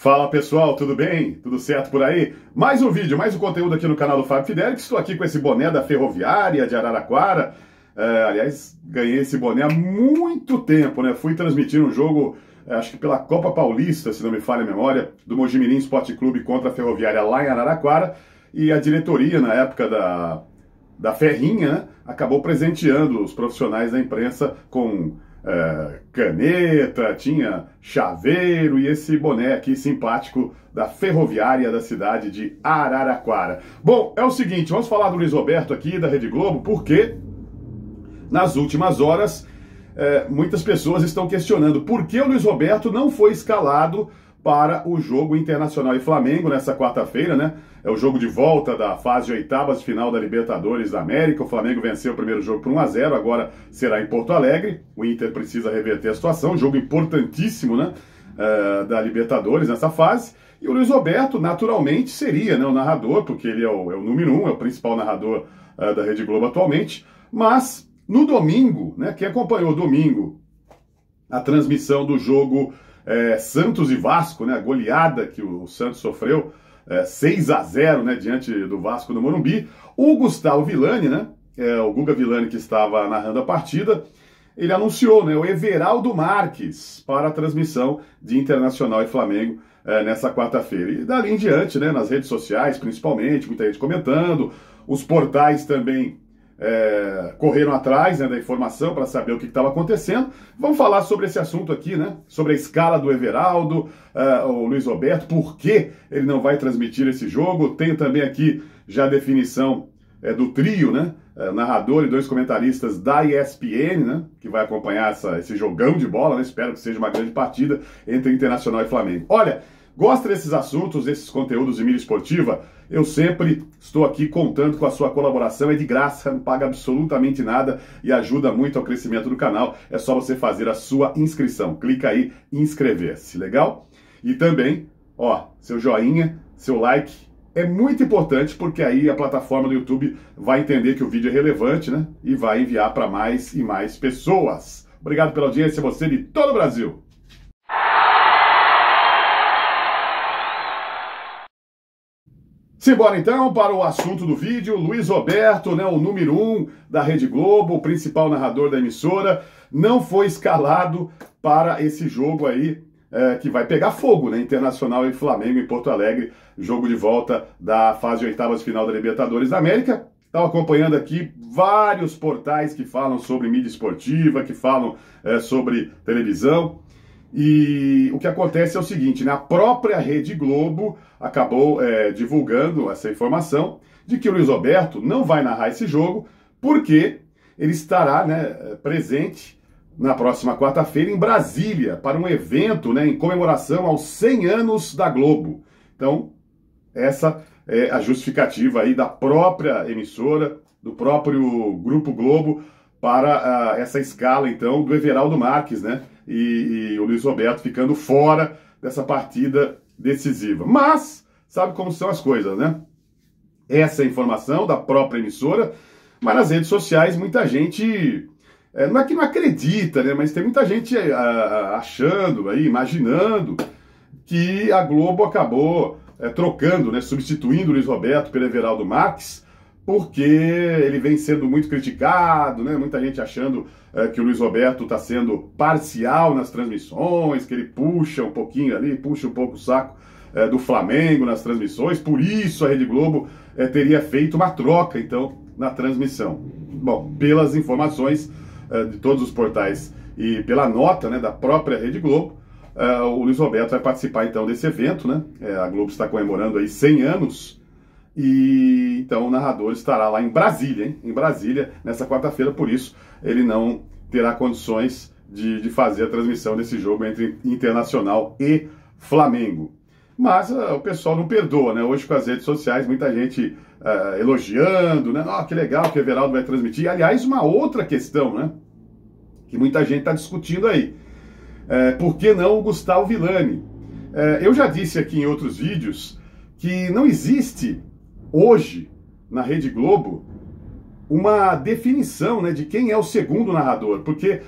Fala pessoal, tudo bem? Tudo certo por aí? Mais um vídeo, mais um conteúdo aqui no canal do Fábio Fidelix. Estou aqui com esse boné da Ferroviária de Araraquara. Aliás, ganhei esse boné há muito tempo, né? Fui transmitir um jogo, acho que pela Copa Paulista, se não me falha a memória, do Mojimirim Esporte Clube contra a Ferroviária lá em Araraquara. E a diretoria, na época da Ferrinha, né, acabou presenteando os profissionais da imprensa com caneta, tinha chaveiro e esse boné aqui simpático da Ferroviária da cidade de Araraquara. Bom, é o seguinte, vamos falar do Luiz Roberto aqui da Rede Globo, porque nas últimas horas muitas pessoas estão questionando por que o Luiz Roberto não foi escalado para o jogo Internacional e Flamengo nessa quarta-feira, né? É o jogo de volta da fase de oitavas de final da Libertadores da América. O Flamengo venceu o primeiro jogo por 1-0, agora será em Porto Alegre. O Inter precisa reverter a situação, jogo importantíssimo, né? Da Libertadores nessa fase. E o Luiz Roberto, naturalmente, seria, né, o narrador, porque ele é o número 1, é o principal narrador da Rede Globo atualmente. Mas, no domingo, né, quem acompanhou domingo a transmissão do jogo Santos e Vasco, né, a goleada que o Santos sofreu, 6-0, né, diante do Vasco do Morumbi, o Gustavo Villani, né, o Guga Villani que estava narrando a partida, ele anunciou, né, o Everaldo Marques para a transmissão de Internacional e Flamengo nessa quarta-feira. E dali em diante, né, nas redes sociais principalmente, muita gente comentando, os portais também correram atrás, né, da informação para saber o que estava acontecendo. Vamos falar sobre esse assunto aqui, né? Sobre a escala do Everaldo, o Luiz Roberto, por que ele não vai transmitir esse jogo. Tenho também aqui já a definição do trio, né? Narrador e 2 comentaristas da ESPN, né? Que vai acompanhar esse jogão de bola, né? Espero que seja uma grande partida entre Internacional e Flamengo. Olha, gosta desses assuntos, desses conteúdos de mídia esportiva? Eu sempre estou aqui contando com a sua colaboração, é de graça, não paga absolutamente nada e ajuda muito ao crescimento do canal. É só você fazer a sua inscrição. Clica aí em inscrever-se, legal? E também, ó, seu joinha, seu like é muito importante porque aí a plataforma do YouTube vai entender que o vídeo é relevante, né? E vai enviar para mais e mais pessoas. Obrigado pela audiência, você de todo o Brasil. Simbora então para o assunto do vídeo. Luiz Roberto, né, o número 1 da Rede Globo, o principal narrador da emissora, não foi escalado para esse jogo aí que vai pegar fogo, né, Internacional e Flamengo em Porto Alegre, jogo de volta da fase de oitavas de final da Libertadores da América. Estava acompanhando aqui vários portais que falam sobre mídia esportiva, que falam sobre televisão. E o que acontece é o seguinte, né? A própria Rede Globo acabou divulgando essa informação de que o Luiz Roberto não vai narrar esse jogo porque ele estará, né, presente na próxima quarta-feira em Brasília para um evento, né, em comemoração aos 100 anos da Globo. Então, essa é a justificativa aí da própria emissora, do próprio Grupo Globo, para essa escala, então, do Everaldo Marques, né? E o Luiz Roberto ficando fora dessa partida decisiva. Mas, sabe como são as coisas, né? Essa é a informação da própria emissora, mas nas redes sociais muita gente, não é que não acredita, né? Mas tem muita gente achando, aí, imaginando que a Globo acabou trocando, né? Substituindo o Luiz Roberto pelo Everaldo Marques, porque ele vem sendo muito criticado, né? Muita gente achando que o Luiz Roberto está sendo parcial nas transmissões, que ele puxa um pouquinho ali, puxa um pouco o saco do Flamengo nas transmissões, por isso a Rede Globo teria feito uma troca, então, na transmissão. Bom, pelas informações de todos os portais e pela nota, né, da própria Rede Globo, o Luiz Roberto vai participar, então, desse evento, né? A Globo está comemorando aí 100 anos, e então o narrador estará lá em Brasília, hein? Em Brasília, nessa quarta-feira, por isso ele não terá condições de fazer a transmissão desse jogo entre Internacional e Flamengo. Mas o pessoal não perdoa, né? Hoje com as redes sociais, muita gente elogiando, né? Que legal que o Everaldo vai transmitir. Aliás, uma outra questão, né? Que muita gente está discutindo aí. Por que não o Gustavo Villani? Eu já disse aqui em outros vídeos que não existe hoje, na Rede Globo, uma definição, né, de quem é o segundo narrador, porque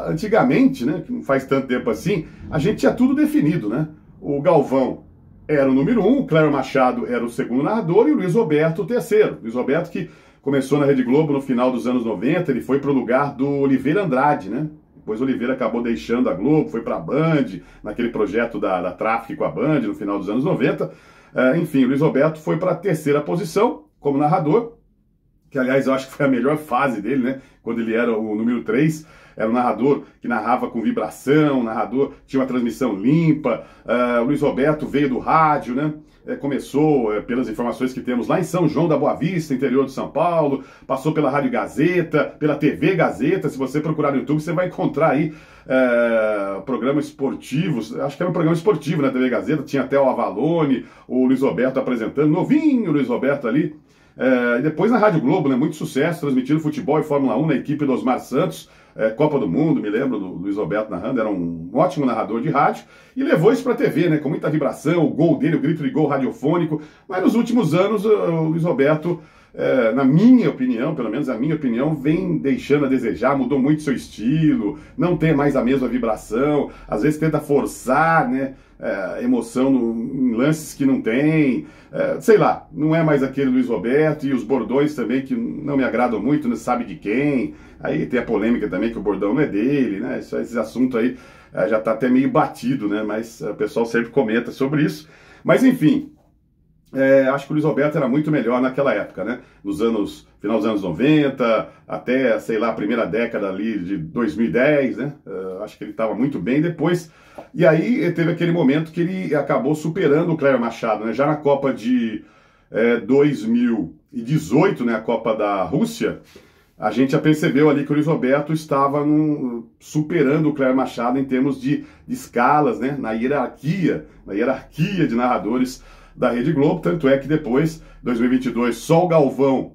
antigamente, né, que não faz tanto tempo assim, a gente tinha tudo definido, né? o Galvão era o número 1, o Cléber Machado era o segundo narrador e o Luiz Roberto o terceiro. Luiz Roberto que começou na Rede Globo no final dos anos 90, ele foi para o lugar do Oliveira Andrade, né? Depois o Oliveira acabou deixando a Globo, foi para a Band, naquele projeto da Traffic com a Band no final dos anos 90. Enfim, o Luiz Roberto foi para a terceira posição como narrador, que aliás eu acho que foi a melhor fase dele, né? Quando ele era o número 3, era um narrador que narrava com vibração, narrador tinha uma transmissão limpa. O Luiz Roberto veio do rádio, né? Começou, pelas informações que temos, lá em São João da Boa Vista, interior de São Paulo, passou pela Rádio Gazeta, pela TV Gazeta. Se você procurar no YouTube, você vai encontrar aí programas esportivos, acho que era um programa esportivo na TV Gazeta, tinha até o Avalone, o Luiz Roberto apresentando, novinho o Luiz Roberto ali. E depois na Rádio Globo, né, muito sucesso, transmitindo futebol e Fórmula 1 na equipe do Osmar Santos, Copa do Mundo, me lembro do Luiz Roberto narrando, era um ótimo narrador de rádio, e levou isso para a TV, né, com muita vibração, o gol dele, o grito de gol radiofônico. Mas nos últimos anos o Luiz Roberto, na minha opinião, pelo menos a minha opinião, vem deixando a desejar, mudou muito seu estilo, não tem mais a mesma vibração, às vezes tenta forçar, né, emoção em lances que não tem, sei lá, não é mais aquele Luiz Roberto, e os bordões também que não me agradam muito, não sabe de quem. Aí tem a polêmica também que o bordão não é dele, né? Esse assunto aí já está até meio batido, né? Mas o pessoal sempre comenta sobre isso. Mas enfim, acho que o Luiz Roberto era muito melhor naquela época, né? Final dos anos 90, até, sei lá, a primeira década ali de 2010, né? Acho que ele estava muito bem depois. E aí teve aquele momento que ele acabou superando o Cléber Machado, né? Já na Copa de 2018, né? A Copa da Rússia, a gente já percebeu ali que o Luiz Roberto estava superando o Cléber Machado em termos de escalas, né? Na hierarquia de narradores da Rede Globo. Tanto é que depois, 2022, só o Galvão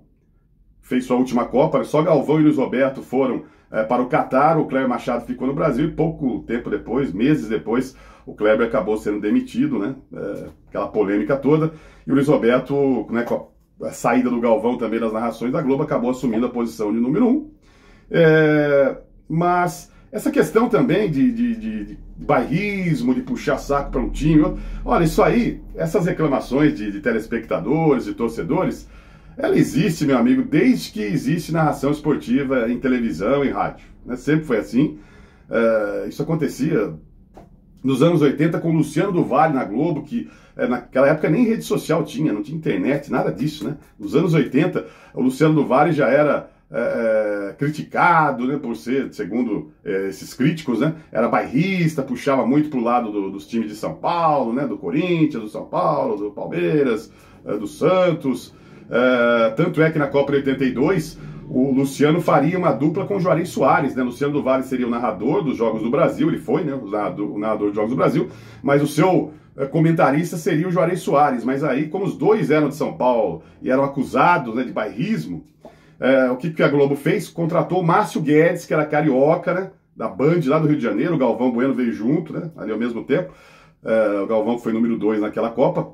fez sua última Copa, só Galvão e Luiz Roberto foram para o Catar, o Cléber Machado ficou no Brasil e pouco tempo depois, meses depois, o Cléber acabou sendo demitido, né? Aquela polêmica toda, e o Luiz Roberto, né, com a saída do Galvão também das narrações da Globo, acabou assumindo a posição de número 1. Mas essa questão também de bairrismo, de puxar saco para um time, olha, isso aí, essas reclamações de telespectadores e torcedores, ela existe, meu amigo, desde que existe narração esportiva em televisão e rádio, né? Sempre foi assim. Isso acontecia nos anos 80 com o Luciano do Vale na Globo, que naquela época nem rede social tinha, não tinha internet, nada disso, né? Nos anos 80, o Luciano do Vale já era criticado, né, por ser, segundo esses críticos, né, era bairrista, puxava muito pro lado dos times de São Paulo, né, do Corinthians, do São Paulo, do Palmeiras, do Santos. Tanto é que na Copa de 82 o Luciano faria uma dupla com o Juarez Soares, né? Luciano do Vale seria o narrador dos Jogos do Brasil, ele foi, né, o narrador dos Jogos do Brasil, mas o seu comentarista seria o Juarez Soares. Mas aí, como os dois eram de São Paulo e eram acusados, né, de bairrismo, o que a Globo fez? Contratou o Márcio Guedes, que era carioca, né, da Band lá do Rio de Janeiro. O Galvão Bueno veio junto, né, ali ao mesmo tempo. O Galvão foi número 2 naquela Copa.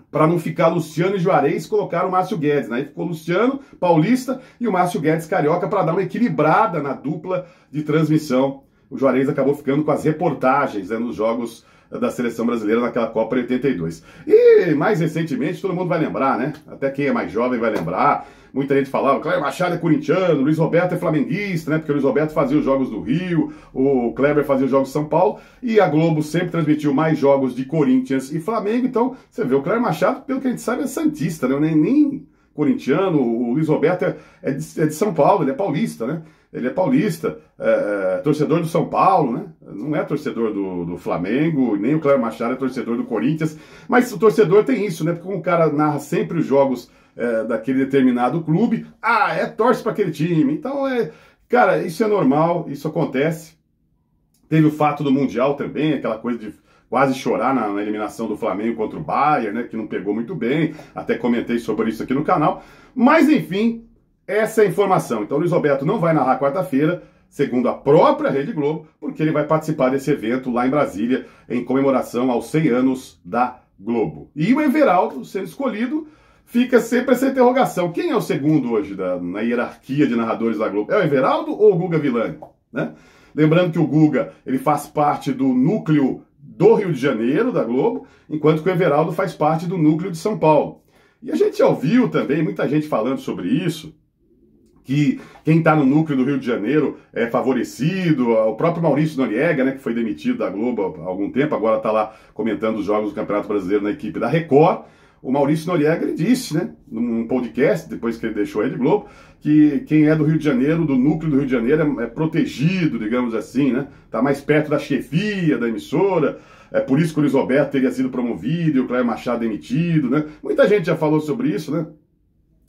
Para não ficar Luciano e Juarez, colocaram o Márcio Guedes, né? Aí ficou Luciano, paulista, e o Márcio Guedes, carioca, para dar uma equilibrada na dupla de transmissão. O Juarez acabou ficando com as reportagens, né, nos jogos da seleção brasileira naquela Copa de 82. E mais recentemente, todo mundo vai lembrar, né? Até quem é mais jovem vai lembrar. Muita gente falava, Cléber Machado é corintiano, Luiz Roberto é flamenguista, né? Porque o Luiz Roberto fazia os jogos do Rio, o Cléber fazia os jogos de São Paulo, e a Globo sempre transmitiu mais jogos de Corinthians e Flamengo. Então, você vê, o Cléber Machado, pelo que a gente sabe, é santista, né? Nem corintiano. O Luiz Roberto é de São Paulo, ele é paulista, né? Ele é paulista, torcedor do São Paulo, né? Não é torcedor do Flamengo, nem o Cléber Machado é torcedor do Corinthians, mas o torcedor tem isso, né? Porque como o cara narra sempre os jogos daquele determinado clube, torce para aquele time. Então, cara, isso é normal, isso acontece. Teve o fato do Mundial também, aquela coisa de quase chorar na eliminação do Flamengo contra o Bayern, né? Que não pegou muito bem, até comentei sobre isso aqui no canal. Mas, enfim, essa é a informação. Então, o Luiz Roberto não vai narrar quarta-feira, segundo a própria Rede Globo, porque ele vai participar desse evento lá em Brasília, em comemoração aos 100 anos da Globo. E o Everaldo, sendo escolhido, fica sempre essa interrogação. Quem é o segundo hoje na hierarquia de narradores da Globo? É o Everaldo ou o Guga Villani, né? Lembrando que o Guga, ele faz parte do núcleo do Rio de Janeiro, da Globo, enquanto que o Everaldo faz parte do núcleo de São Paulo. E a gente já ouviu também muita gente falando sobre isso, que quem está no núcleo do Rio de Janeiro é favorecido, o próprio Maurício Noriega, né, que foi demitido da Globo há algum tempo, agora está lá comentando os jogos do Campeonato Brasileiro na equipe da Record. O Maurício Noriega, ele disse, né, num podcast, depois que ele deixou a Rede Globo, que quem é do Rio de Janeiro, do núcleo do Rio de Janeiro, é protegido, digamos assim, né, está mais perto da chefia da emissora. É por isso que o Luiz Roberto teria sido promovido e o Cléber Machado demitido, né? Muita gente já falou sobre isso, né?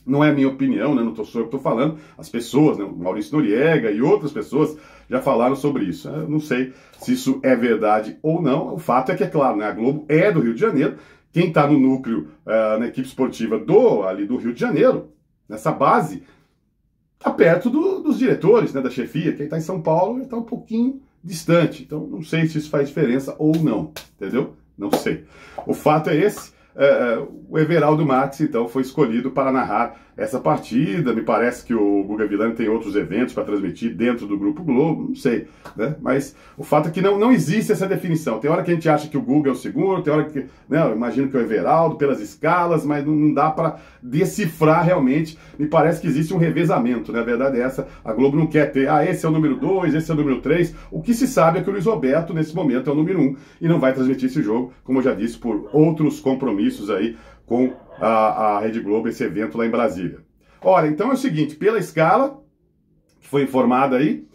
Não é a minha opinião, né? Não sou eu que estou falando. As pessoas, né? O Maurício Noriega e outras pessoas já falaram sobre isso. Eu não sei se isso é verdade ou não. O fato é que, é claro, né? A Globo é do Rio de Janeiro. Quem está no núcleo, na equipe esportiva ali do Rio de Janeiro, nessa base, está perto dos diretores, né? Da chefia. Quem está em São Paulo está um pouquinho distante. Então, não sei se isso faz diferença ou não, entendeu? Não sei. O fato é esse. O Everaldo Marques, então, foi escolhido para narrar essa partida. Me parece que o Guga Villani tem outros eventos para transmitir dentro do Grupo Globo, não sei, né? Mas o fato é que não existe essa definição. Tem hora que a gente acha que o Guga é o segundo, tem hora que, né, eu imagino que é o Everaldo, pelas escalas, mas não dá para decifrar realmente. Me parece que existe um revezamento, né? A verdade é essa, a Globo não quer ter, esse é o número 2, esse é o número 3. O que se sabe é que o Luiz Roberto, nesse momento, é o número 1 e não vai transmitir esse jogo, como eu já disse, por outros compromissos aí com a Rede Globo, esse evento lá em Brasília. Ora, então é o seguinte, pela escala, que foi informada aí,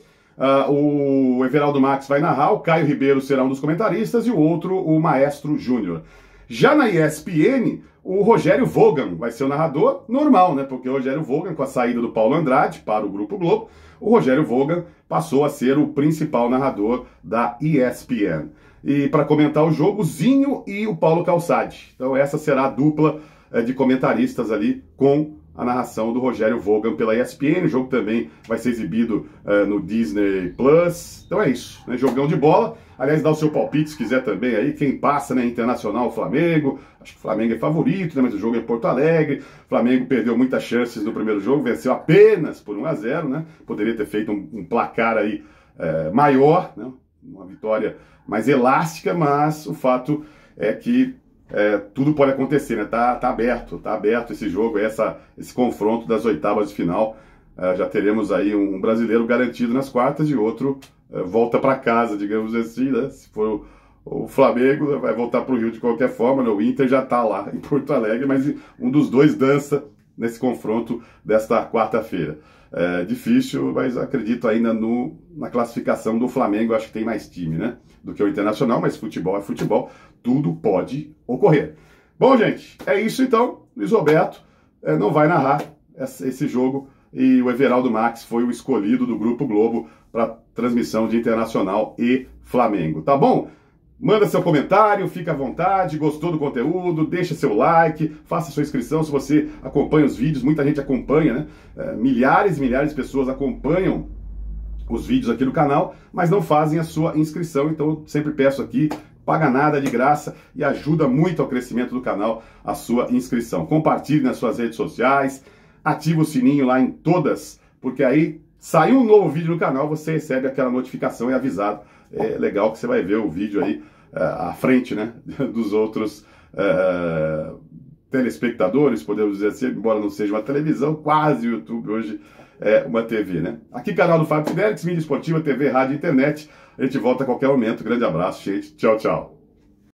o Everaldo Marques vai narrar, o Caio Ribeiro será um dos comentaristas e o outro, o Maestro Júnior. Já na ESPN, o Rogério Vogan vai ser o narrador, normal, né? Porque o Rogério Vogan, com a saída do Paulo Andrade para o Grupo Globo, o Rogério Vogan passou a ser o principal narrador da ESPN. E para comentar o jogo, Zinho e o Paulo Calçade. Então essa será a dupla de comentaristas ali com a narração do Rogério Vogan pela ESPN. O jogo também vai ser exibido no Disney Plus. Então é isso, né? Jogão de bola. Aliás, dá o seu palpite se quiser também aí. Quem passa, né? Internacional, Flamengo. Acho que o Flamengo é favorito, né? Mas o jogo é em Porto Alegre. O Flamengo perdeu muitas chances no primeiro jogo, venceu apenas por 1-0, né? Poderia ter feito um placar aí maior, né? Uma vitória mais elástica, mas o fato é que tudo pode acontecer, né? Tá aberto esse jogo, esse confronto das oitavas de final. Já teremos aí um brasileiro garantido nas quartas e outro volta para casa, digamos assim, né? Se for o Flamengo, vai voltar para o Rio de qualquer forma, né? O Inter já está lá em Porto Alegre, mas um dos dois dança nesse confronto desta quarta-feira. Difícil, mas acredito ainda na classificação do Flamengo. Acho que tem mais time, né, do que o Internacional, mas futebol é futebol, tudo pode ocorrer. Bom, gente, é isso então. Luiz Roberto não vai narrar esse jogo e o Everaldo Marques foi o escolhido do Grupo Globo para transmissão de Internacional e Flamengo, tá bom? Manda seu comentário, fica à vontade, gostou do conteúdo, deixa seu like, faça sua inscrição se você acompanha os vídeos, muita gente acompanha, né? Milhares e milhares de pessoas acompanham os vídeos aqui do canal, mas não fazem a sua inscrição, então eu sempre peço aqui, paga nada, de graça, e ajuda muito ao crescimento do canal a sua inscrição. Compartilhe nas suas redes sociais, ative o sininho lá em todas, porque aí saiu um novo vídeo no canal, você recebe aquela notificação e é avisado. É legal que você vai ver o vídeo aí à frente, né, dos outros telespectadores, podemos dizer assim, embora não seja uma televisão, quase o YouTube hoje é uma TV, né? Aqui canal do Fábio Fidelix, mídia esportiva, TV, rádio e internet. A gente volta a qualquer momento. Grande abraço, gente. Tchau, tchau.